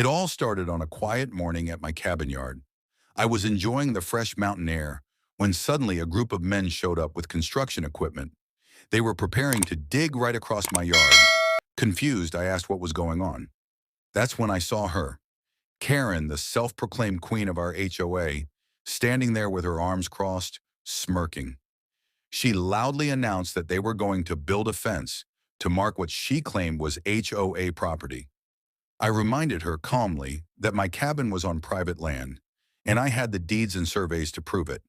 It all started on a quiet morning at my cabin yard. I was enjoying the fresh mountain air when suddenly a group of men showed up with construction equipment. They were preparing to dig right across my yard. Confused, I asked what was going on. That's when I saw her, Karen, the self-proclaimed queen of our HOA, standing there with her arms crossed, smirking. She loudly announced that they were going to build a fence to mark what she claimed was HOA property. I reminded her calmly that my cabin was on private land, and I had the deeds and surveys to prove it.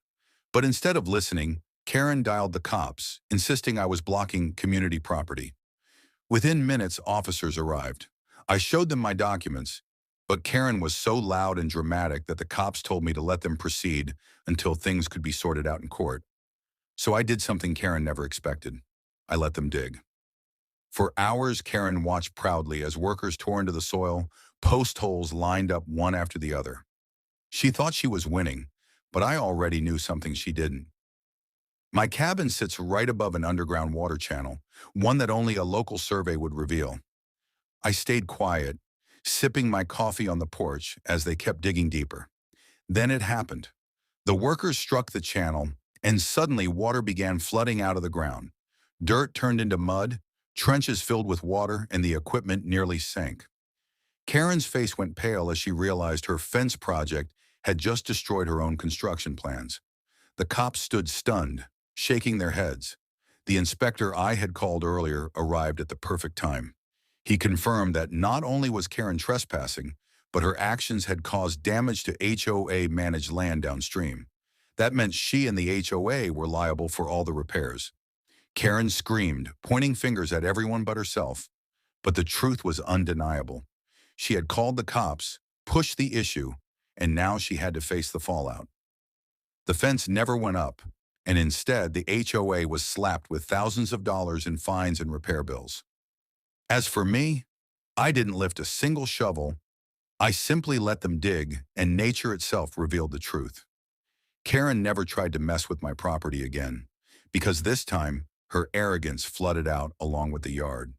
But instead of listening, Karen dialed the cops, insisting I was blocking community property. Within minutes, officers arrived. I showed them my documents, but Karen was so loud and dramatic that the cops told me to let them proceed until things could be sorted out in court. So I did something Karen never expected. I let them dig. For hours, Karen watched proudly as workers tore into the soil, post holes lined up one after the other. She thought she was winning, but I already knew something she didn't. My cabin sits right above an underground water channel, one that only a local survey would reveal. I stayed quiet, sipping my coffee on the porch as they kept digging deeper. Then it happened. The workers struck the channel, and suddenly water began flooding out of the ground. Dirt turned into mud, trenches filled with water, and the equipment nearly sank. Karen's face went pale as she realized her fence project had just destroyed her own construction plans. The cops stood stunned, shaking their heads. The inspector I had called earlier arrived at the perfect time. He confirmed that not only was Karen trespassing, but her actions had caused damage to HOA-managed land downstream. That meant she and the HOA were liable for all the repairs. Karen screamed, pointing fingers at everyone but herself. But the truth was undeniable. She had called the cops, pushed the issue, and now she had to face the fallout. The fence never went up, and instead the HOA was slapped with thousands of dollars in fines and repair bills. As for me, I didn't lift a single shovel. I simply let them dig, and nature itself revealed the truth. Karen never tried to mess with my property again, because this time, her arrogance flooded out along with the yard.